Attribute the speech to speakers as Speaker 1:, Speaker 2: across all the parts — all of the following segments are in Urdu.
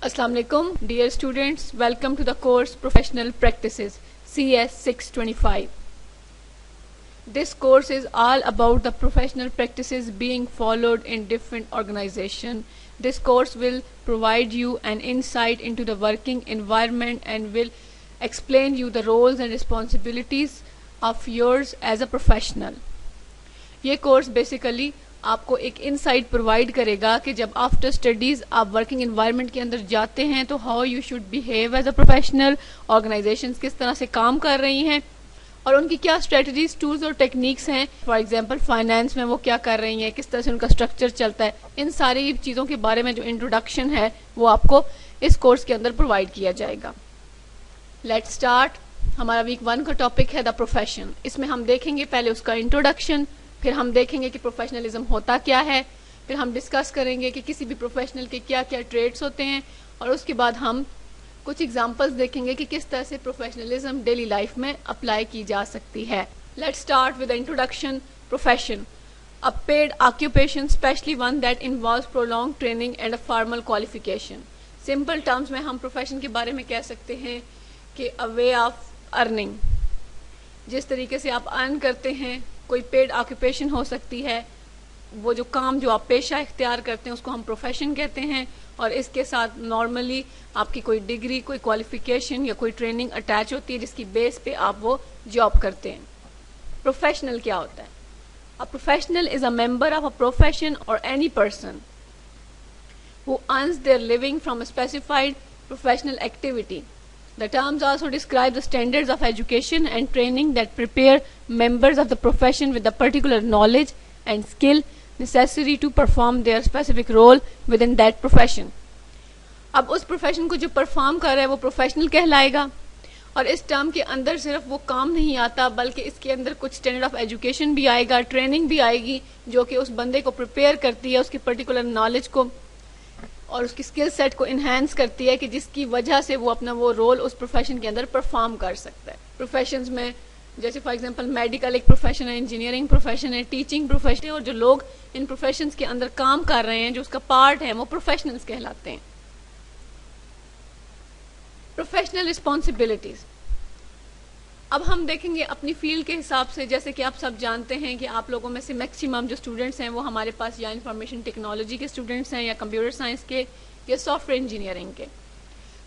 Speaker 1: Assalamu alaikum, dear students. Welcome to the course Professional Practices, CS 625. This course is all about the professional practices being followed in different organizations. This course will provide you an insight into the working environment and will explain you the roles and responsibilities of yours as a professional. یہ کورس بیسیکلی آپ کو ایک انسائٹ پرووائڈ کرے گا کہ جب آفٹر اسٹڈیز آپ ورکنگ انوائرمنٹ کے اندر جاتے ہیں تو how you should behave as a professional. Organizations کس طرح سے کام کر رہی ہیں اور ان کی کیا اسٹریٹجیز، ٹولز اور ٹیکنیکس ہیں. فار ایگزامپل فائنینس میں وہ کیا کر رہی ہیں، کس طرح سے ان کا اسٹرکچر چلتا ہے. ان ساری چیزوں کے بارے میں جو انٹروڈکشن ہے وہ آپ کو اس کورس کے اندر پرووائڈ کیا جائے گا. Let's start. ہمارا ویک 1 کا ٹاپک ہے دا پروفیشن. اس میں ہم دیکھیں گے پہلے اس کا انٹروڈکشن، پھر ہم دیکھیں گے کہ پروفیشنلزم ہوتا کیا ہے، پھر ہم ڈسکس کریں گے کہ کسی بھی پروفیشنل کے کیا کیا ٹریٹس ہوتے ہیں، اور اس کے بعد ہم کچھ ایگزامپلس دیکھیں گے کہ کس طرح سے پروفیشنلزم ڈیلی لائف میں اپلائی کی جا سکتی ہے. Let's start with introduction. Profession a paid occupation, especially one that involves prolonged training and a formal qualification. Simple terms میں ہم پروفیشن کے بارے میں کہہ سکتے ہیں کہ a way of earning. جس طریقے سے آپ ارن کرتے ہیں، کوئی پیڈ آکوپیشن ہو سکتی ہے. وہ جو کام جو آپ پیشہ اختیار کرتے ہیں اس کو ہم پروفیشن کہتے ہیں، اور اس کے ساتھ نارملی آپ کی کوئی ڈگری، کوئی کوالیفیکیشن یا کوئی ٹریننگ اٹیچ ہوتی ہے جس کی بیس پہ آپ وہ جاب کرتے ہیں. پروفیشنل کیا ہوتا ہے؟ A professional is a member of a profession or any person who earns their living from a specified professional activity. The terms also describe the standards of education and training that prepare members of the profession with the particular knowledge and skill necessary to perform their specific role within that profession. اب اس پروفیشن کو جو پرفارم کر رہا ہے وہ پروفیشنل کہلائے گا، اور اس ٹرم کے اندر صرف وہ کام نہیں آتا بلکہ اس کے اندر کچھ اسٹینڈرڈ آف ایجوکیشن بھی آئے گا، ٹریننگ بھی آئے گی جو کہ اس بندے کو پریپیئر کرتی ہے، اس کی پرٹیکولر نالج کو اور اس کی اسکل سیٹ کو انہینس کرتی ہے کہ جس کی وجہ سے وہ اپنا وہ رول اس پروفیشن کے اندر پرفارم کر سکتا ہے. پروفیشنز میں جیسے فار ایگزامپل میڈیکل ایک پروفیشن ہے، انجینئرنگ پروفیشن ہے، ٹیچنگ پروفیشن ہے، اور جو لوگ ان پروفیشنز کے اندر کام کر رہے ہیں جو اس کا پارٹ ہے وہ پروفیشنلز کہلاتے ہیں. Professional responsibilities. اب ہم دیکھیں گے اپنی فیلڈ کے حساب سے، جیسے کہ آپ سب جانتے ہیں کہ آپ لوگوں میں سے میکسیمم جو اسٹوڈنٹس ہیں وہ ہمارے پاس یا انفارمیشن ٹیکنالوجی کے اسٹوڈنٹس ہیں یا کمپیوٹر سائنس کے یا سافٹ ویئر انجینئرنگ کے.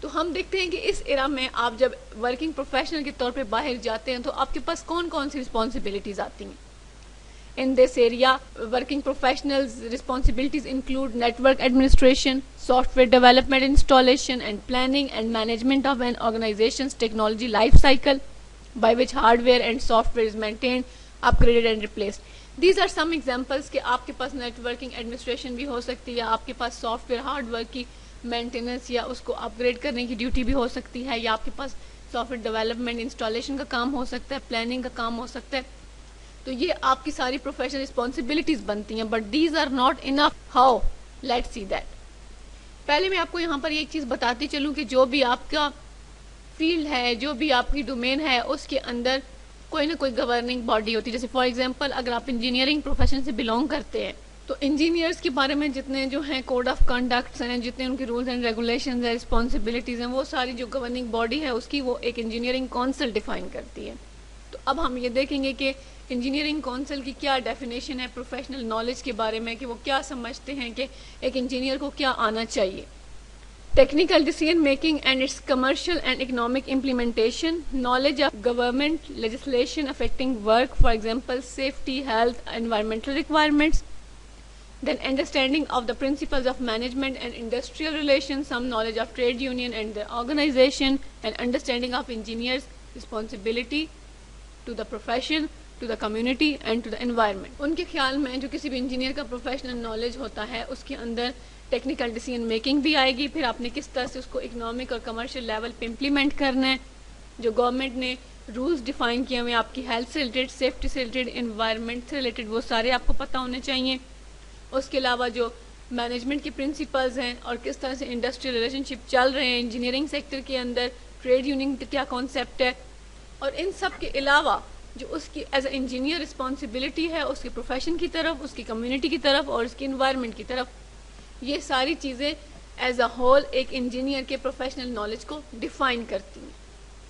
Speaker 1: تو ہم دیکھتے ہیں کہ اس ایرا میں آپ جب ورکنگ پروفیشنل کے طور پہ باہر جاتے ہیں تو آپ کے پاس کون کون سی رسپانسبلٹیز آتی ہیں. In this area, working professionals' responsibilities include network administration, software development, installation and planning and management of an organization's technology life cycle, by which hardware and software is maintained, upgraded and replaced. These are some examples کہ آپ کے پاس networking administration بھی ہو سکتی ہے، آپ کے پاس سافٹ ویئر ہارڈ ویئر کی مینٹیننس یا اس کو اپ گریڈ کرنے کی ڈیوٹی بھی ہو سکتی ہے، یا آپ کے پاس سافٹ ویئر ڈیولپمنٹ انسٹالیشن کا کام ہو سکتا ہے، پلاننگ کا کام ہو سکتا ہے. تو یہ آپ کی ساری پروفیشنل رسپانسبلٹیز بنتی ہیں، but these are not enough. How? Let's see that. پہلے میں آپ کو یہاں پر ایک چیز بتاتی چلوں کہ جو بھی آپ کا فیلڈ ہے، جو بھی آپ کی ڈومین ہے، اس کے اندر کوئی نہ کوئی گورننگ باڈی ہوتی ہے. جیسے فار ایگزامپل اگر آپ انجینئرنگ پروفیشن سے بلونگ کرتے ہیں تو انجینئرس کے بارے میں جتنے جو ہیں کوڈ آف کنڈکٹس ہیں، جتنے ان کے رولز اینڈ ریگولیشنز ہیں، رسپانسبلٹیز ہیں، وہ ساری جو گورننگ باڈی ہے اس کی وہ ایک انجینئرنگ کونسل ڈیفائن کرتی ہے. تو اب ہم یہ دیکھیں گے کہ انجینئرنگ کونسل کی کیا ڈیفینیشن ہے پروفیشنل نالج کے بارے میں، کہ وہ کیا سمجھتے ہیں کہ ایک انجینئر کو کیا آنا چاہیے. Technical decision making and its commercial and economic implementation, knowledge of government legislation affecting work, for example safety, health, environmental requirements, then understanding of the principles of management and industrial relations, some knowledge of trade union and their organization, and understanding of engineers' responsibility to the profession, to the community and to the environment. ان کے خیال میں جو کسی بھی انجینئر کا پروفیشنل نالج ہوتا ہے اس کے اندر ٹیکنیکل ڈیسیژن میکنگ بھی آئے گی، پھر آپ نے کس طرح سے اس کو اکنامک اور کمرشل لیول پہ امپلیمنٹ کرنا ہے، جو گورنمنٹ نے رولز ڈیفائن کیے ہوئے آپ کی ہیلتھ سے ریلیٹڈ، سیفٹی سے ریلیٹڈ، انوائرمنٹ سے ریلیٹڈ، وہ سارے آپ کو پتہ ہونے چاہیے. اس کے علاوہ جو مینجمنٹ کے پرنسپلز ہیں اور کس طرح سے انڈسٹریل ریلیشن شپ چل رہے ہیں انجینئرنگ سیکٹر کے اندر، ٹریڈ یونین کا کیا کانسیپٹ ہے، اور ان سب کے علاوہ جو اس کی ایز اے انجینئر رسپانسبلٹی ہے اس کے پروفیشن کی طرف، اس کی کمیونٹی کی طرف اور اس کی انوائرمنٹ کی طرف. یہ ساری چیزیں ایز اے ہول ایک انجینئر کے پروفیشنل نالج کو ڈیفائن کرتی ہیں.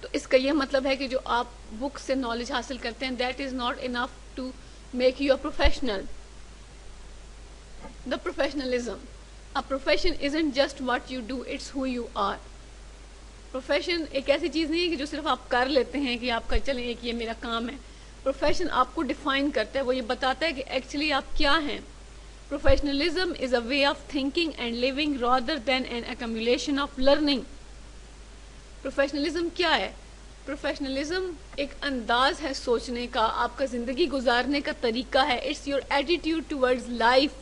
Speaker 1: تو اس کا یہ مطلب ہے کہ جو آپ بک سے نالج حاصل کرتے ہیں that is not enough to make you a professional. The professionalism. A profession isn't just what you do, it's who you are. Profession ایک ایسی چیز نہیں ہے کہ جو صرف آپ کر لیتے ہیں کہ آپ کا چلیں ایک یہ میرا کام ہے. پروفیشن آپ کو ڈیفائن کرتا ہے, وہ یہ بتاتا ہے کہ ایکچولی آپ کیا ہیں. Professionalism is a way of thinking and living rather than an accumulation of learning. Professionalism کیا ہے؟ پروفیشنلزم ایک انداز ہے سوچنے کا, آپ کا زندگی گزارنے کا طریقہ ہے. It's your attitude towards life.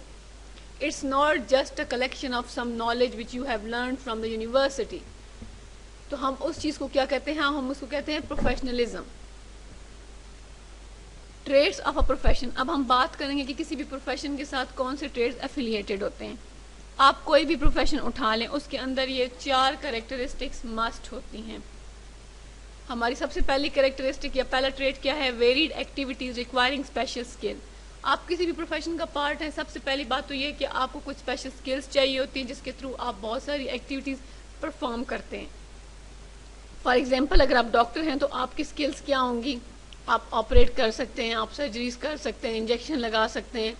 Speaker 1: It's not just a collection of some knowledge which you have learned from the university. تو ہم اس چیز کو کیا کہتے ہیں؟ ہم اس کو کہتے ہیں professionalism. Traits of a profession. اب ہم بات کریں گے کہ کسی بھی پروفیشن کے ساتھ کون سے ٹریڈس ایفیلیٹڈ ہوتے ہیں. آپ کوئی بھی پروفیشن اٹھا لیں, اس کے اندر یہ 4 کریکٹرسٹکس مسٹ ہوتی ہیں. ہماری سب سے پہلی کریکٹرسٹک یا پہلا ٹریڈ کیا ہے؟ Varied activities requiring special skill. آپ کسی بھی پروفیشن کا پارٹ ہیں, سب سے پہلی بات تو یہ کہ آپ کو کچھ اسپیشل اسکلس چاہیے ہوتی ہیں جس کے تھرو آپ بہت ساری ایکٹیویٹیز پرفارم کرتے ہیں. فار ایگزامپل اگر آپ ڈاکٹر ہیں تو آپ کی اسکلس کیا ہوں گی؟ آپ آپریٹ کر سکتے ہیں, آپ سرجریز کر سکتے ہیں, انجیکشن لگا سکتے ہیں.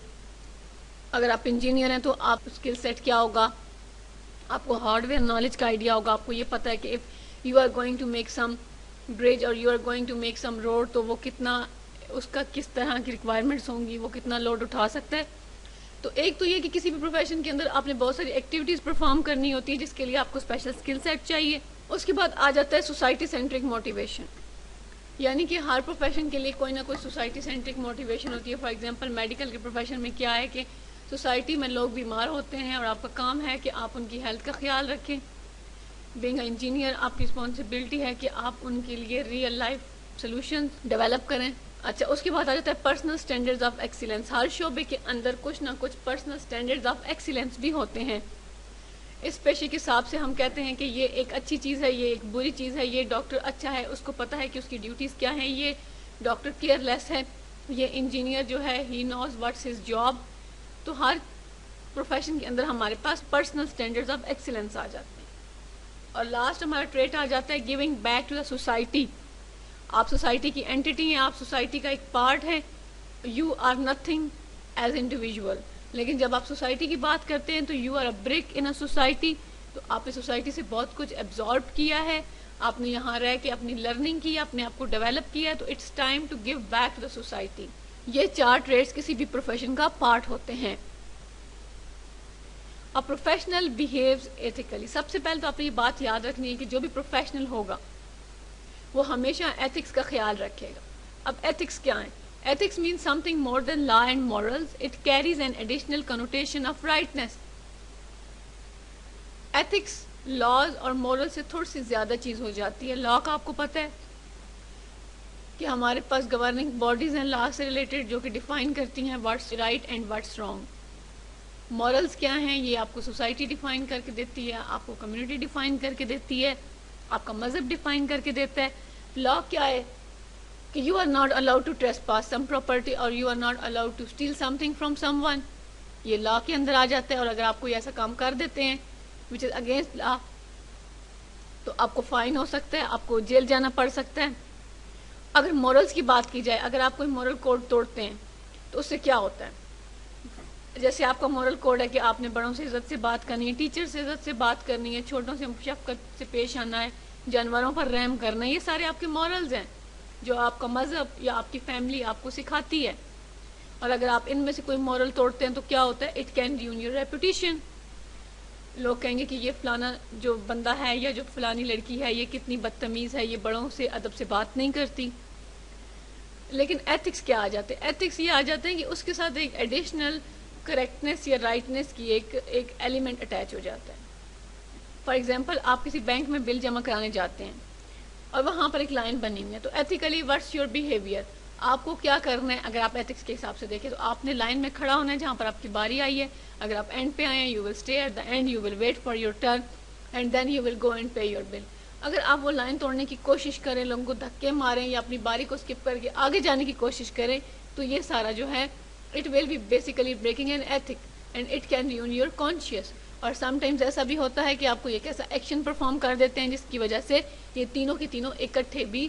Speaker 1: اگر آپ انجینئر ہیں تو آپ اسکل سیٹ کیا ہوگا؟ آپ کو ہارڈ ویئر نالج کا آئیڈیا ہوگا. آپ کو یہ پتہ ہے کہ if you are going to make some bridge اور you are going to make some road تو وہ کتنا, اس کا کس طرح کی ریکوائرمنٹس ہوں گی, وہ کتنا لوڈ اٹھا سکتا ہے. تو ایک تو یہ کہ کسی بھی پروفیشن کے اندر آپ نے بہت ساری ایکٹیویٹیز پرفارم کرنی ہوتی ہے جس کے لیے آپ کو اسپیشل اسکل سیٹ چاہیے. اس کے بعد آ جاتا ہے سوسائٹی سینٹرک موٹیویشن, یعنی کہ ہر پروفیشن کے لیے کوئی نہ کوئی سوسائٹی سینٹرک موٹیویشن ہوتی ہے. فار ایگزامپل میڈیکل کے پروفیشن میں کیا ہے کہ سوسائٹی میں لوگ بیمار ہوتے ہیں اور آپ کا کام ہے کہ آپ ان کی ہیلتھ کا خیال رکھیں. بینگ اے انجینئر آپ کی رسپانسبلٹی ہے کہ آپ ان کے لیے ریئل لائف سولوشنز ڈیولپ کریں. اچھا, اس کے بعد آ جاتا ہے پرسنل اسٹینڈرڈز آف ایکسیلنس. ہر شعبے کے اندر کچھ نہ کچھ پرسنل اسٹینڈرڈز آف ایکسیلنس بھی ہوتے ہیں. اس پیشے کے حساب سے ہم کہتے ہیں کہ یہ ایک اچھی چیز ہے, یہ ایک بری چیز ہے. یہ ڈاکٹر اچھا ہے, اس کو پتہ ہے کہ اس کی ڈیوٹیز کیا ہیں. یہ ڈاکٹر کیئر لیس ہے. یہ انجینئر جو ہے he knows what's his job. تو ہر پروفیشن کے اندر ہمارے پاس پرسنل اسٹینڈرڈز آف ایکسیلنس آ جاتے ہیں. اور لاسٹ ہمارا ٹریٹ آ جاتا ہے giving back to the society. آپ سوسائٹی کی اینٹی ہیں, آپ سوسائٹی کا ایک پارٹ ہیں. You are nothing as individual. لیکن جب آپ سوسائٹی کی بات کرتے ہیں تو you are a brick in a society. تو آپ نے سوسائٹی سے بہت کچھ ایبزارب کیا ہے, آپ نے یہاں رہ کے اپنی لرننگ کی, اپنے آپ کو ڈیولپ کیا, تو it's time to give back to the society. یہ 4 ٹریڈس کسی بھی پروفیشن کا پارٹ ہوتے ہیں. A professional behaves ethically. سب سے پہلے تو آپ نے یہ بات یاد رکھنی ہے کہ جو بھی پروفیشنل ہوگا وہ ہمیشہ ایتھکس کا خیال رکھے گا. اب ایتھکس کیا ہیں؟ Ethics means something more than law and morals. It carries an additional connotation of rightness. Ethics laws اور مورل سے تھوڑی سی زیادہ چیز ہو جاتی ہے. لا کا آپ کو پتہ ہے کہ ہمارے پاس گورننگ باڈیز ہیں لا سے ریلیٹڈ جو کہ ڈیفائن کرتی ہیں what's right and what's wrong. Morals کیا ہیں؟ یہ آپ کو سوسائٹی ڈیفائن کر کے دیتی ہے, آپ کو کمیونٹی ڈیفائن کر کے دیتی ہے, آپ کا مذہب ڈیفائن کر کے دیتا ہے. لا کیا ہے کہ you are not allowed to trespass some property اور you are not allowed to steal something from someone. یہ لا کے اندر آ جاتا ہے. اور اگر آپ کوئی ایسا کام کر دیتے ہیں وچ از اگینسٹ لا تو آپ کو فائن ہو سکتا ہے, آپ کو جیل جانا پڑ سکتا ہے. اگر مورلز کی بات کی جائے, اگر آپ کوئی مورل کوڈ توڑتے ہیں تو اس سے کیا ہوتا ہے؟ جیسے آپ کا مورل کوڈ ہے کہ آپ نے بڑوں سے عزت سے بات کرنی ہے, ٹیچر سے عزت سے بات کرنی ہے, چھوٹوں سے شفقت سے پیش آنا ہے, جانوروں پر رحم کرنا ہے. یہ سارے آپ کے مورلز ہیں جو آپ کا مذہب یا آپ کی فیملی آپ کو سکھاتی ہے. اور اگر آپ ان میں سے کوئی مورل توڑتے ہیں تو کیا ہوتا ہے؟ It can ruin your reputation. لوگ کہیں گے کہ یہ فلانا جو بندہ ہے یا جو فلانی لڑکی ہے یہ کتنی بدتمیز ہے, یہ بڑوں سے ادب سے بات نہیں کرتی. لیکن ایتھکس کیا آ جاتے ہیں؟ ایتھکس یہ آ جاتے ہیں کہ اس کے ساتھ ایک ایڈیشنل کریکٹنیس یا رائٹنیس کی ایک ایلیمنٹ اٹیچ ہو جاتا ہے. فار ایگزامپل آپ کسی بینک میں بل جمع کرانے جاتے ہیں اور وہاں پر ایک لائن بنی ہوئی ہے, تو ایتھیکلی واٹس یور بیہیویئر, آپ کو کیا کرنا ہے؟ اگر آپ ایتھکس کے حساب سے دیکھیں تو آپ نے لائن میں کھڑا ہونا ہے جہاں پر آپ کی باری آئی ہے. اگر آپ اینڈ پہ آئے ہیں you will stay at the end, you will wait for your turn and then you will go and pay your bill. اگر آپ وہ لائن توڑنے کی کوشش کریں, لوگوں کو دھکے ماریں یا اپنی باری کو اسکپ کر کے آگے جانے کی کوشش کریں, تو یہ سارا جو ہے it will be basically breaking an ethic and it can ruin your conscience. اور سم ٹائمز ایسا بھی ہوتا ہے کہ آپ کو ایک ایسا ایکشن پرفارم کر دیتے ہیں جس کی وجہ سے یہ تینوں کے تینوں اکٹھے بھی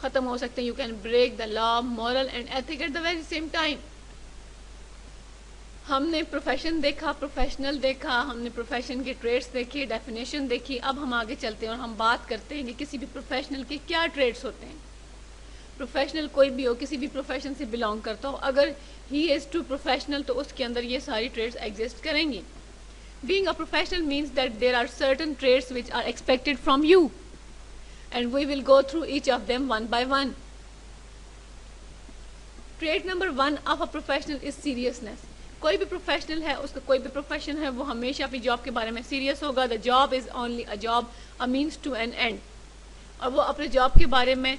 Speaker 1: ختم ہو سکتے ہیں. You can break the law, moral and ethic at the very same time. ہم نے پروفیشن دیکھا, پروفیشنل دیکھا, ہم نے پروفیشن کے ٹریٹس دیکھے, ڈیفینیشن دیکھی. اب ہم آگے چلتے ہیں اور ہم بات کرتے ہیں کہ کسی بھی پروفیشنل کے کیا ٹریٹس ہوتے ہیں. پروفیشنل کوئی بھی ہو, کسی بھی پروفیشن سے بلانگ کرتا ہو, اگر ہی از ٹو پروفیشنل تو اس کے اندر یہ ساری ٹریٹس ایگزسٹ کریں گی. Being a professional means that there are certain traits which are expected from you, and we will go through each of them one by one. Trait number 1 of a professional is seriousness. کوئی بھی پروفیشنل ہے, اس کا کوئی بھی پروفیشن ہے, وہ ہمیشہ اپنی جاب کے بارے میں سیریس ہوگا. The job is only a job, a means to an end. اور وہ اپنے جاب کے بارے میں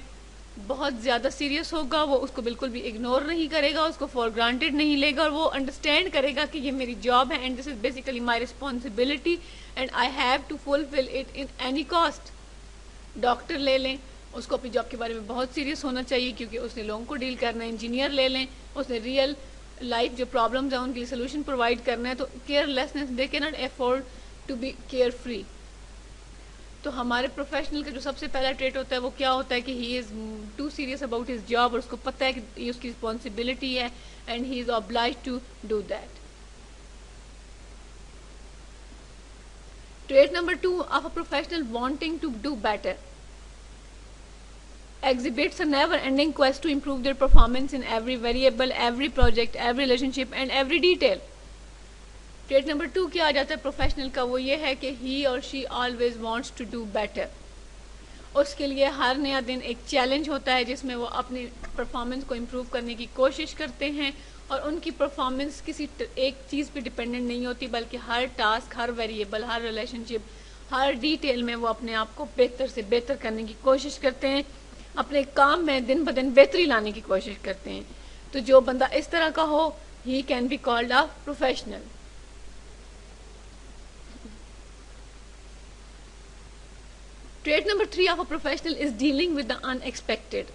Speaker 1: بہت زیادہ سیریس ہوگا, وہ اس کو بالکل بھی اگنور نہیں کرے گا, اس کو فار گرانٹیڈ نہیں لے گا, اور وہ انڈرسٹینڈ کرے گا کہ یہ میری جاب ہے and this is basically my responsibility and I have to fulfil it in any cost. Doctor لے لیں, اس کو اپنی جاب کے بارے میں بہت سیریس ہونا چاہیے کیونکہ اس نے لوگوں کو ڈیل کرنا ہے. انجینئر لے لیں, اس نے ریئل لائف جو پرابلمز ہیں ان کے لیے سولوشن پرووائڈ کرنا ہے. تو carelessness, they can not afford to be carefree. تو ہمارے پروفیشنل کا جو سب سے پہلا ٹریٹ ہوتا ہے وہ کیا ہوتا ہے کہ he is too serious about his job, اور اس کو پتہ ہے کہ یہ اس کی رسپانسبلٹی ہے and he is obliged to do that. Trait number 2 of a professional wanting to do better exhibits a never-ending quest to improve their performance in every variable, every project, every relationship and every detail. Treat number 2 کیا آ جاتا ہے پروفیشنل کا, وہ یہ ہے کہ he or she always wants to do better. اس کے لیے ہر نیا دن ایک چیلنج ہوتا ہے جس میں وہ اپنی پرفارمنس کو امپروو کرنے کی کوشش کرتے ہیں, اور ان کی پرفارمنس کسی ایک چیز پہ ڈپینڈنٹ نہیں ہوتی بلکہ ہر ٹاسک, ہر ویریبل, ہر ریلیشن شپ, ہر ڈیٹیل میں وہ اپنے آپ کو بہتر سے بہتر کرنے کی کوشش کرتے ہیں, اپنے کام میں دن بدن بہتری لانے کی کوشش کرتے ہیں. تو جو بندہ اس طرح کا ہو, he can be called a professional. Trait number 3 of a professional is dealing with the unexpected.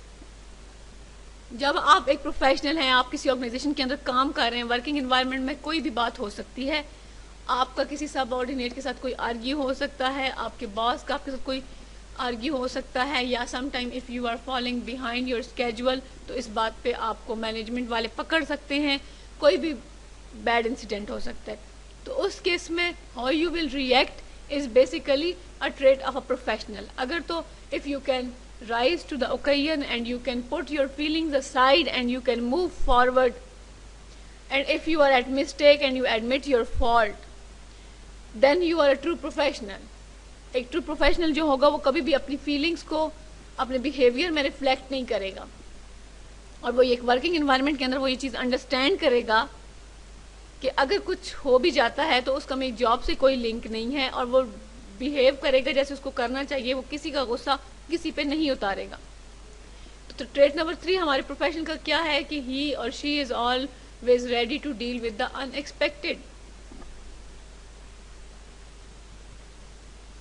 Speaker 1: جب آپ ایک پروفیشنل ہیں, آپ کسی آرگنائزیشن کے اندر کام کر رہے ہیں, ورکنگ انوائرمنٹ میں کوئی بھی بات ہو سکتی ہے. آپ کا کسی سب آرڈینیٹ کے ساتھ کوئی آرگیو ہو سکتا ہے, آپ کے باس کا آپ کے ساتھ کوئی آرگیو ہو سکتا ہے, یا some time if you are following behind your schedule تو اس بات پہ آپ کو مینجمنٹ والے پکڑ سکتے ہیں, کوئی بھی بیڈ انسیڈنٹ ہو سکتا ہے. تو اس کیس میں how you will react is basically a trait of a professional. اگر تو if you can rise to the occasion and you can put your feelings aside and you can move forward, and if you are at mistake and you admit your fault, then you are a true professional. ایک true professional جو ہوگا وہ کبھی بھی اپنی feelings کو اپنے behavior میں reflect نہیں کرے گا, اور وہ ایک working environment کے اندر وہ یہ چیز understand کرے گا کہ اگر کچھ ہو بھی جاتا ہے تو اس کا میری جاب سے کوئی لنک نہیں ہے, اور وہ بیہیو کرے گا جیسے اس کو کرنا چاہیے, وہ کسی کا غصہ کسی پہ نہیں اتارے گا. تو ٹریٹ نمبر 3 ہمارے پروفیشن کا کیا ہے کہ he or she is always ready to deal with the unexpected.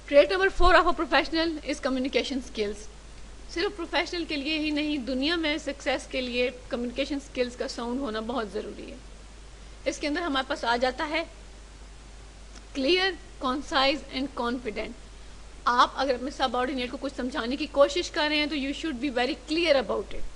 Speaker 1: Trait number 4 of a professional is communication skills. صرف پروفیشنل کے لیے ہی نہیں, دنیا میں سکسیس کے لیے کمیونیکیشن اسکلس کا ساؤنڈ ہونا بہت ضروری ہے. اس کے اندر ہمارے پاس آ جاتا ہے کلیئر, کانسائز اینڈ کانفیڈنٹ. آپ اگر اپنے سب آرڈینیٹ کو کچھ سمجھانے کی کوشش کر رہے ہیں تو you should be very clear about it.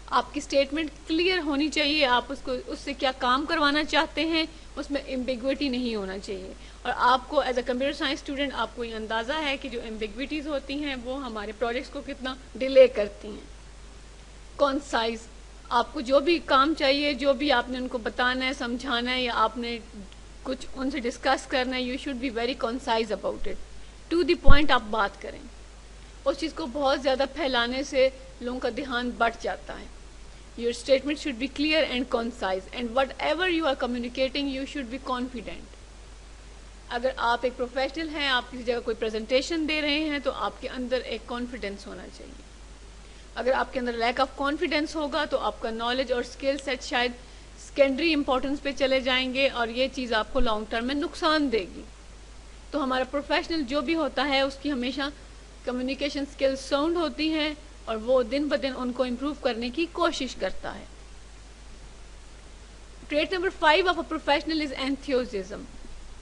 Speaker 1: آپ کی اسٹیٹمنٹ کلیئر ہونی چاہیے, آپ اس سے کیا کام کروانا چاہتے ہیں اس میں ایمبیگوٹی نہیں ہونا چاہیے. اور آپ کو ایز اے کمپیوٹر سائنس اسٹوڈنٹ آپ کو یہ اندازہ ہے کہ جو ایمبیگوٹیز ہوتی ہیں وہ ہمارے پروجیکٹس کو کتنا ڈیلے کرتی ہیں. کانسائز, آپ کو جو بھی کام چاہیے, جو بھی آپ نے ان کو بتانا ہے, سمجھانا ہے, یا آپ نے کچھ ان سے ڈسکس کرنا ہے, you should be very concise about it. To the point آپ بات کریں. اس چیز کو بہت زیادہ پھیلانے سے لوگوں کا دھیان بٹ جاتا ہے. Your statement should be clear and concise, and whatever you are communicating you should be confident. اگر آپ ایک پروفیشنل ہیں, آپ کسی جگہ کوئی پریزنٹیشن دے رہے ہیں تو آپ کے اندر ایک کانفیڈینس ہونا چاہیے. اگر آپ کے اندر لیک آف کانفیڈینس ہوگا تو آپ کا نالج اور اسکل سیٹ شاید سیکنڈری امپورٹنس پہ چلے جائیں گے, اور یہ چیز آپ کو لانگ ٹرم میں نقصان دے گی. تو ہمارا پروفیشنل جو بھی ہوتا ہے اس کی ہمیشہ کمیونیکیشن اسکل ساؤنڈ ہوتی ہیں, اور وہ دن بدن ان کو امپروو کرنے کی کوشش کرتا ہے. Trait number 5 of a professional is enthusiasm.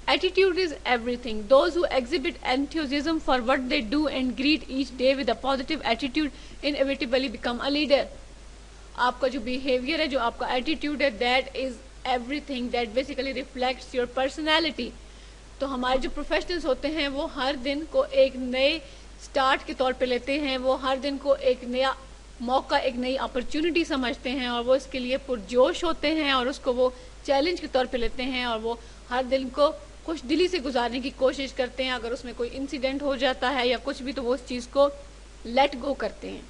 Speaker 1: Attitude is everything. Those who exhibit enthusiasm for what they do and greet each day with a positive attitude inevitably become a leader. آپ کا جو بیہیویئر ہے, جو آپ کا ایٹیٹیوڈ ہے, that is every thing, that basically reflects your personality. تو ہمارے جو پروفیشنلز ہوتے ہیں وہ ہر دن کو ایک نئے اسٹارٹ کے طور پہ لیتے ہیں, وہ ہر دن کو ایک نیا موقع, ایک نئی اپرچونٹی سمجھتے ہیں, اور وہ اس کے لیے پرجوش ہوتے ہیں, اور اس کو وہ چیلنج کے طور پہ لیتے ہیں, اور وہ ہر دن کو خوش دلی سے گزارنے کی کوشش کرتے ہیں. اگر اس میں کوئی انسیڈنٹ ہو جاتا ہے یا کچھ بھی, تو وہ اس چیز کو لیٹ گو کرتے ہیں.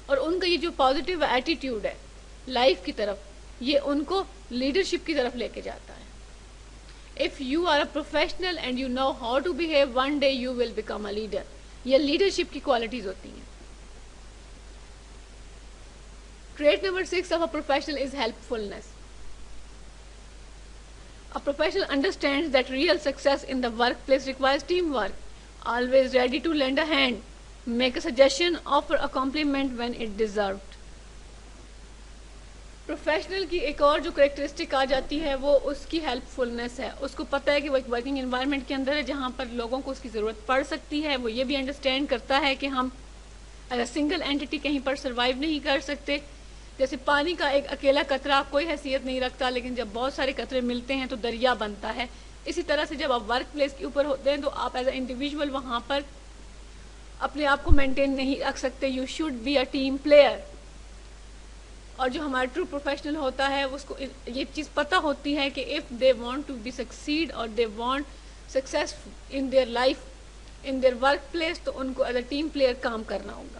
Speaker 1: اور ان کا یہ جو پازیٹیو ایٹیٹیوڈ ہے لائف کی طرف, یہ ان کو لیڈرشپ کی طرف لے کے جاتا ہے. If you are a professional and you know how to behave, one day you will become a leader. یہ لیڈرشپ کی کوالٹیز ہوتی ہیں. Trait number 6 of a professional is helpfulness. A professional understands that real success in the workplace requires teamwork, always ready to lend a hand, make a suggestion, offer a compliment when it deserved. Professional کی ایک اور جو کریکٹرسٹک آ جاتی ہے وہ اس کی ہیلپ فلنس ہے. اس کو پتہ ہے کہ وہ ایک ورکنگ انوائرمنٹ کے اندر ہے جہاں پر لوگوں کو اس کی ضرورت پڑ سکتی ہے. وہ یہ بھی انڈرسٹینڈ کرتا ہے کہ ہم اگر سنگل اینٹی کہیں پر سروائیو نہیں کر سکتے. جیسے پانی کا ایک اکیلا قطرہ کوئی حیثیت نہیں رکھتا, لیکن جب بہت سارے قطرے ملتے ہیں تو دریا بنتا ہے. اسی طرح سے جب آپ ورک پلیس کے اوپر ہوتے ہیں تو آپ ایز اے انڈیویژول وہاں پر اپنے آپ کو مینٹین نہیں رکھ سکتے. You should be a team player. اور جو ہمارا ٹرو پروفیشنل ہوتا ہے اس کو یہ چیز پتہ ہوتی ہے کہ if they want to be succeed اور they want success in their life, in their work place, تو ان کو ایز اے ٹیم پلیئر کام کرنا ہوگا.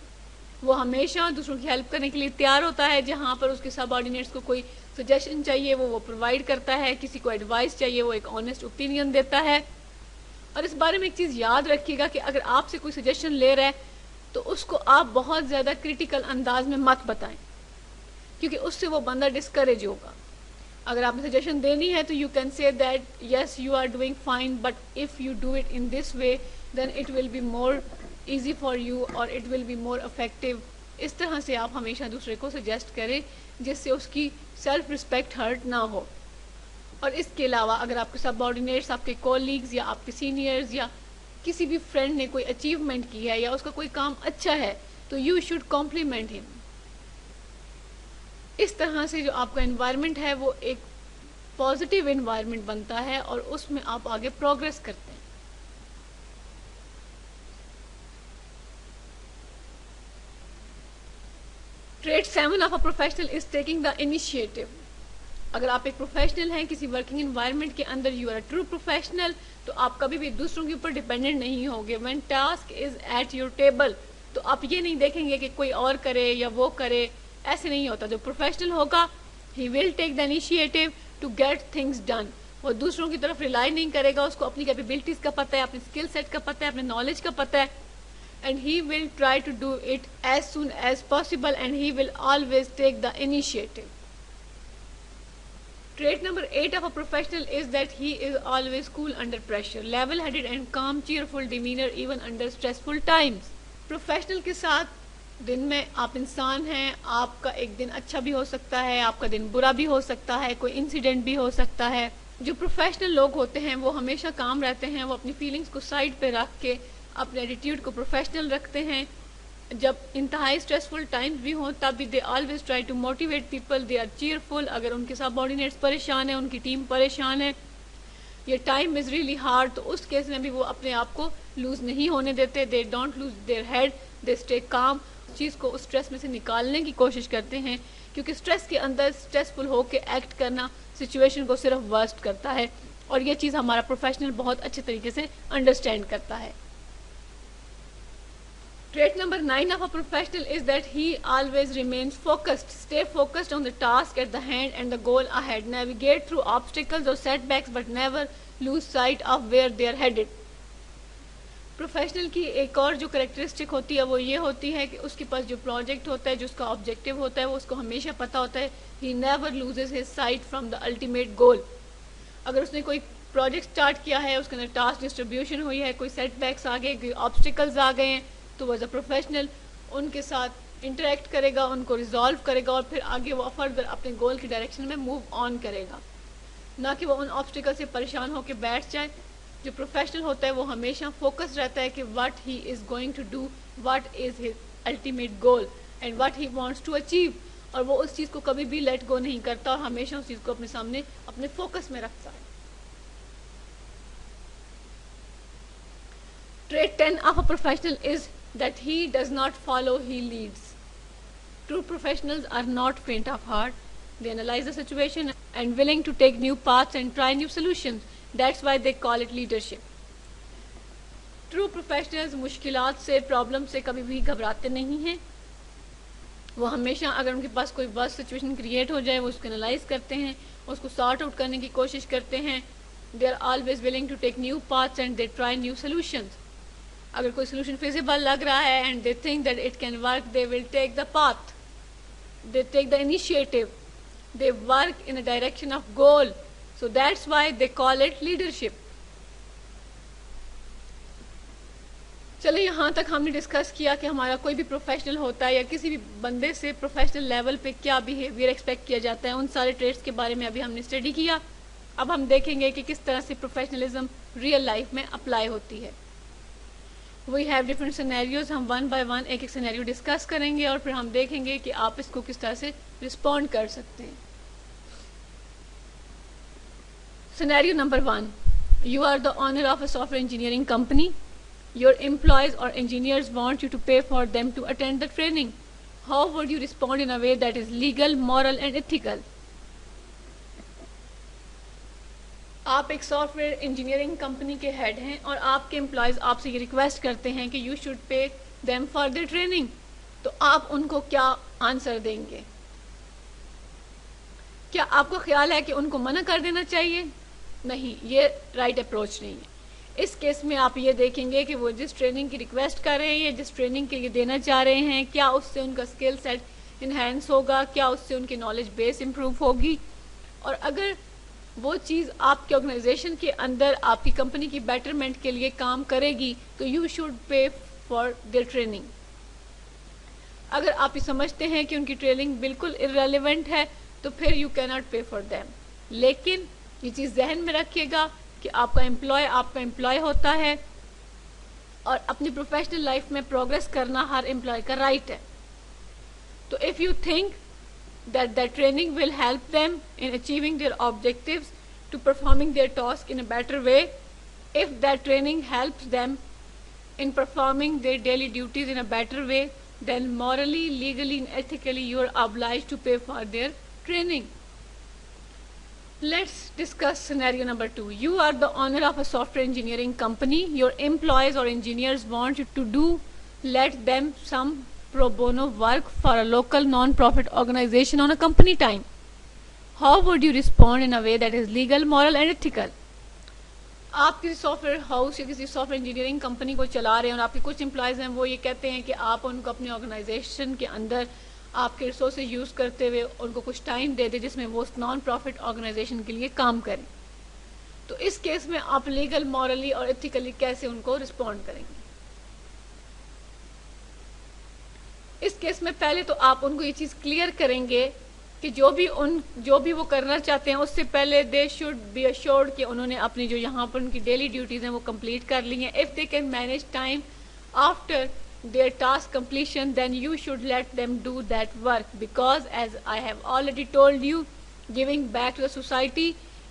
Speaker 1: وہ ہمیشہ دوسروں کی ہیلپ کرنے کے لیے تیار ہوتا ہے. جہاں پر اس کے سب آرڈینیٹس کو کوئی سجیشن چاہیے وہ پرووائڈ کرتا ہے, کسی کو ایڈوائس چاہیے وہ ایک آنیسٹ اوپینین دیتا ہے. اور اس بارے میں ایک چیز یاد رکھیے گا کہ اگر آپ سے کوئی سجیشن لے رہا ہے تو اس کو آپ بہت زیادہ کریٹیکل انداز میں مت بتائیں, کیونکہ اس سے وہ بندہ ڈسکریج ہوگا. اگر آپ نے سجیشن دینی ہے تو you can say that yes you are doing fine, but if you do it in this way then it will be more easy for you اور it will be more effective. اس طرح سے آپ ہمیشہ دوسرے کو سجیسٹ کریں جس سے اس کی سیلف رسپیکٹ ہرٹ نہ ہو. اور اس کے علاوہ اگر آپ کے سب آرڈینیٹس, آپ کے کولیگز یا آپ کے سینئرز یا کسی بھی فرینڈ نے کوئی اچیومنٹ کی ہے یا اس کا کوئی کام اچھا ہے تو یو شوڈ کمپلیمنٹ ہم. اس طرح سے جو آپ کا انوائرمنٹ ہے وہ ایک پازیٹیو انوائرمنٹ بنتا ہے اور اس میں آپ آگے پروگریس کرتے ہیں. Trait 7 of a professional is taking the initiative. اگر آپ ایک پروفیشنل ہیں کسی ورکنگ انوائرمنٹ کے اندر, you are a true professional, تو آپ کبھی بھی دوسروں کے اوپر ڈیپینڈنٹ نہیں ہوگے. when task is at your table تو آپ یہ نہیں دیکھیں گے کہ کوئی اور کرے یا وہ کرے, ایسے نہیں ہوتا. جو پروفیشنل ہوگا he will take the initiative to get things done. وہ دوسروں کی طرف ریلائی نہیں کرے گا, اس کو اپنی کیپیبلٹیز کا پتہ ہے, اپنی اسکل سیٹ کا پتہ ہے, اپنے نالج کا پتہ ہے, and he will try to do it as soon as possible and he will always take the initiative. Trait number 8 of a professional is that he is always cool under pressure, level-headed and calm, cheerful demeanor even under stressful times. Professional کے ساتھ دن میں آپ انسان ہیں, آپ کا ایک دن اچھا بھی ہو سکتا ہے, آپ کا دن برا بھی ہو سکتا ہے, کوئی انسیڈنٹ بھی ہو سکتا ہے. جو پروفیشنل لوگ ہوتے ہیں وہ ہمیشہ کام رہتے ہیں, وہ اپنی فیلنگز کو سائڈ پہ رکھ کے اپنے ایٹیٹیوڈ کو پروفیشنل رکھتے ہیں. جب انتہائی اسٹریسفل ٹائمز بھی ہوں تب بھی they always try to motivate people, they are cheerful. اگر ان کے سب آرڈینیٹس پریشان ہیں, ان کی ٹیم پریشان ہے, یہ ٹائم از ریئلی ہارڈ, تو اس کیس میں بھی وہ اپنے آپ کو لوز نہیں ہونے دیتے. They don't lose their head, they stay calm. چیز کو اس اسٹریس میں سے نکالنے کی کوشش کرتے ہیں, کیونکہ اسٹریس کے اندر اسٹریسفل ہو کے ایکٹ کرنا سچویشن کو صرف ورسٹ کرتا ہے, اور یہ چیز ہمارا پروفیشنل بہت اچھے طریقے سے انڈرسٹینڈ کرتا ہے. Trait number 9 of a professional is that he always remains focused. Stay focused on the task at the hand and the goal ahead. Navigate through obstacles or setbacks but never lose sight of where they are headed. Professional کی ایک اور جو کریکٹرسٹک ہوتی ہے وہ یہ ہوتی ہے کہ اس کے پاس جو پروجیکٹ ہوتا ہے, جو اس کا آبجیکٹیو ہوتا ہے, وہ اس کو ہمیشہ پتہ ہوتا ہے. he never loses his sight from the ultimate goal. اگر اس نے کوئی پروجیکٹ سٹارٹ کیا ہے, اس کے اندر ٹاسک ڈسٹریبیوشن ہوئی ہے, کوئی سیٹ بیکس آ گئے, کوئی آبسٹیکلز آ گئے ہیں, تو ایز اے پروفیشنل ان کے ساتھ انٹریکٹ کرے گا, ان کو ریزالو کرے گا, اور پھر آگے وہ فردر اپنے گول کی ڈائریکشن میں موو آن کرے گا, نہ کہ وہ ان آبسٹیکل سے پریشان ہو کے بیٹھ جائے جو پروفیشنل ہوتا ہے وہ ہمیشہ فوکس رہتا ہے کہ what he is going to do, what is his ultimate goal and what he wants to achieve, اور وہ اس چیز کو کبھی بھی لیٹ گو نہیں کرتا اور ہمیشہ اس چیز کو اپنے سامنے اپنے فوکس میں رکھتا ہے. Trait 10 of a professional is that he does not follow, he leads. True professionals are not faint of heart. They analyze the situation and willing to take new paths and try new solutions. That's why they call it leadership. True professionals مشکلات سے, پرابلم سے کبھی بھی گھبراتے نہیں ہیں. وہ ہمیشہ اگر ان کے پاس کوئی ورس سچویشن کریٹ ہو جائے وہ اس کو انالائز کرتے ہیں, اس کو سارٹ آؤٹ کرنے کی کوشش کرتے ہیں. They are always willing to take new paths and they try new solutions. اگر کوئی سولوشن فیزیبل لگ رہا ہے and they think that it can work, they will take the path, they take the initiative, they work in the direction of goal. So that's why they call it leadership. چلے یہاں تک ہم نے ڈسکس کیا کہ ہمارا کوئی بھی پروفیشنل ہوتا ہے یا کسی بھی بندے سے پروفیشنل لیول پہ کیا بیہیویئر ایکسپیکٹ کیا جاتا ہے, ان سارے ٹریٹس کے بارے میں ابھی ہم نے اسٹڈی کیا. اب ہم دیکھیں گے کہ کس طرح سے پروفیشنلزم ریئل لائف میں اپلائی ہوتی ہے. وی ہیو ڈفرنٹ سینیریوز, ہم ون بائی ون ایک ایک سینیریو ڈسکس کریں گے اور پھر ہم دیکھیں گے کہ آپ اس کو کس طرح سے رسپونڈ کر سکتے ہیں. Scenario number 1, you are the owner of a software engineering company. Your employees or engineers want you to pay for them to attend the training. How would you respond in a way that is legal, moral and ethical? آپ ایک سافٹ ویئر انجینئرنگ کمپنی کے ہیڈ ہیں اور آپ کے امپلائیز آپ سے یہ ریکویسٹ کرتے ہیں کہ you should pay them for their training. تو آپ ان کو کیا آنسر دیں گے؟ کیا آپ کو خیال ہے کہ ان کو منع کر دینا چاہیے؟ نہیں, یہ رائٹ اپروچ نہیں ہے. اس کیس میں آپ یہ دیکھیں گے کہ وہ جس ٹریننگ کی ریکویسٹ کر رہے ہیں یا جس ٹریننگ کے لیے دینا چاہ رہے ہیں, کیا اس سے ان کا اسکل سیٹ انہینس ہوگا, کیا اس سے ان کی نالج بیس امپروو ہوگی, اور اگر وہ چیز آپ کے آرگنائزیشن کے اندر آپ کی کمپنی کی بیٹرمنٹ کے لیے کام کرے گی تو you should pay for their training. اگر آپ یہ سمجھتے ہیں کہ ان کی ٹریننگ بالکل ارریلیونٹ ہے تو پھر یو کی ناٹ پے فار دیم. لیکن یہ چیز ذہن میں رکھیے گا کہ آپ کا امپلائی ہوتا ہے اور اپنی پروفیشنل لائف میں پروگریس کرنا ہر امپلائی کا رائٹ ہے. تو if you think that training will help them in achieving their objectives to performing their task in a better way, if that training helps them in performing their daily duties in a better way, then morally, legally and ethically you are obliged to pay for their training. Let's discuss scenario number 2. You are the owner of a software engineering company. Your employees or engineers want you to let them some pro bono work for a local non-profit organization on a company time. How would you respond in a way that is legal, moral and ethical? آپ کسی سافٹ ویئر ہاؤس یا کسی سافٹ ویئر انجینئرنگ کمپنی کو چلا رہے ہیں اور آپ کے کچھ امپلائیز ہیں, وہ یہ کہتے ہیں کہ آپ ان کو اپنی آرگنائزیشن کے اندر آپ کے ریسورسز یوز کرتے ہوئے ان کو کچھ ٹائم دے دیں جس میں وہ اس نان پروفٹ آرگنائزیشن کے لیے کام کریں. تو اس کیس میں آپ لیگل, مورلی اور ایتھیکلی کیسے ان کو رسپونڈ کریں گے؟ اس کیس میں پہلے تو آپ ان کو یہ چیز کلیئر کریں گے کہ جو بھی وہ کرنا چاہتے ہیں اس سے پہلے دے شوڈ بی ایشورڈ کہ انہوں نے اپنی جو یہاں پر ان کی ڈیلی ڈیوٹیز ہیں وہ کمپلیٹ کر لی ہیں. If they can manage time after their task completion, then you should let them do that work, because as I have already told you, giving back to the society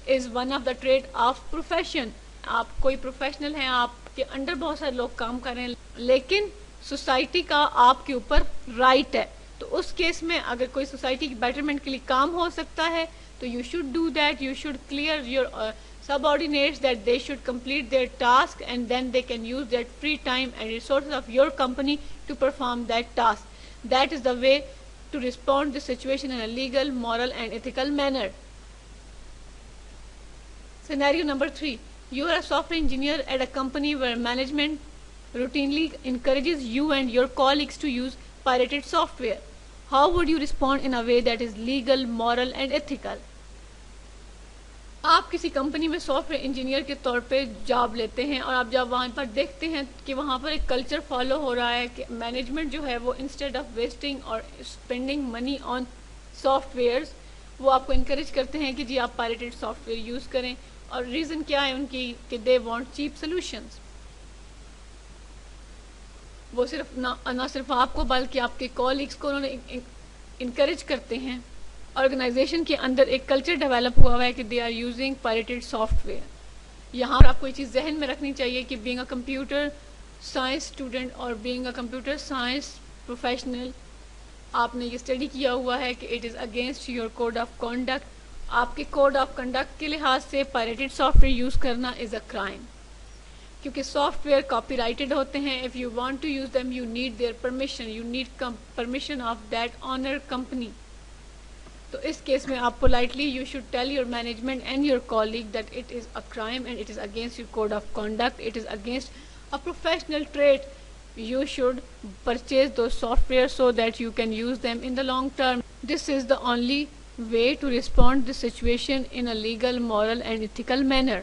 Speaker 1: is one of the trait of profession. آپ کوئی پروفیشنل ہیں, آپ کے انڈر بہت سارے لوگ کام کر رہے ہیں, لیکن سوسائٹی کا آپ کے اوپر رائٹ ہے. تو اس کیس میں اگر کوئی سوسائٹی کی بیٹرمنٹ کے لیے کام ہو سکتا ہے تو you should do that. You should clear your subordinates that they should complete their task and then they can use their free time and resources of your company to perform that task. That is the way to respond to the situation in a legal, moral and ethical manner. Scenario number 3. You are a software engineer at a company where management routinely encourages you and your colleagues to use pirated software. How would you respond in a way that is legal, moral and ethical? آپ کسی کمپنی میں سافٹ ویئر انجینئر کے طور پہ جاب لیتے ہیں اور آپ جب وہاں پر دیکھتے ہیں کہ وہاں پر ایک کلچر فالو ہو رہا ہے کہ مینجمنٹ جو ہے وہ انسٹیڈ آف ویسٹنگ اور اسپینڈنگ منی آن سافٹ ویئرز, وہ آپ کو انکریج کرتے ہیں کہ جی آپ پائریٹڈ سافٹ ویئر یوز کریں, اور ریزن کیا ہے ان کی کہ دے وانٹ چیپ سولوشنز. وہ صرف نہ صرف آپ کو بلکہ آپ کے کولیگس کو انہوں نے انکریج کرتے ہیں. آرگنائزیشن کے اندر ایک کلچر ڈیولپ ہوا ہے کہ they are using pirated software. یہاں پر آپ کو یہ چیز ذہن میں رکھنی چاہیے کہ being a computer science student اور being a computer science professional آپ نے یہ اسٹڈی کیا ہوا ہے کہ it is against your code of conduct. آپ کے کوڈ آف کنڈکٹ کے لحاظ سے پائریٹڈ سافٹ ویئر یوز کرنا از اے کرائم, کیونکہ سافٹ ویئر کاپی رائٹڈ ہوتے ہیں. If you want to use them you need their permission, you need permission of that owner company. تو اس کیس میں آپ politely you should tell your management and your colleague that it is a crime and it is against your code of conduct, it is against a professional trait. You should purchase those software so that you can use them in the long term. This is the only way to respond to the situation in a legal, moral and ethical manner.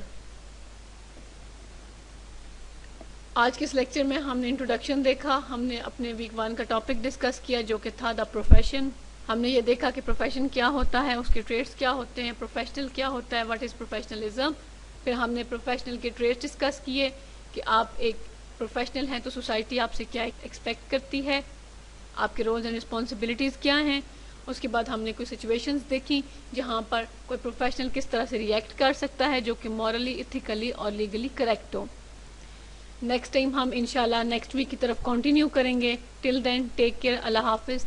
Speaker 1: آج کے اس لیکچر میں ہم نے انٹروڈکشن دیکھا, ہم نے اپنے ویک 1 کا ٹاپک ڈسکس کیا جو کہ تھا دا پروفیشن. ہم نے یہ دیکھا کہ پروفیشن کیا ہوتا ہے, اس کے ٹریٹس کیا ہوتے ہیں, پروفیشنل کیا ہوتا ہے, واٹ از پروفیشنلزم. پھر ہم نے پروفیشنل کے ٹریٹس ڈسکس کیے کہ آپ ایک پروفیشنل ہیں تو سوسائٹی آپ سے کیا ایکسپیکٹ کرتی ہے, آپ کے رولز اینڈ رسپانسبلٹیز کیا ہیں. اس کے بعد ہم نے کوئی سچویشنز دیکھی جہاں پر کوئی پروفیشنل کس طرح سے ریئیکٹ کر سکتا ہے جو کہ مورلی, ایتھیکلی اور لیگلی کریکٹ ہو. نیکسٹ ٹائم ہم انشاءاللہ نیکسٹ ویک کی طرف کنٹینیو کریں گے. ٹل دین ٹیک کیئر, اللہ حافظ.